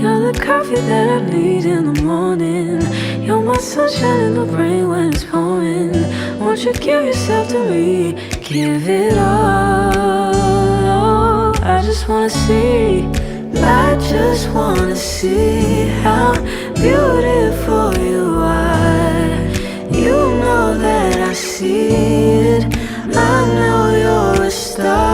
You're the coffee that I need in the morning. You're my sunshine in the rain when it's pouring. Won't you give yourself to me? Give it all. I just wanna see. I just wanna see how beautiful you are. You know that I see it. I know you're a star.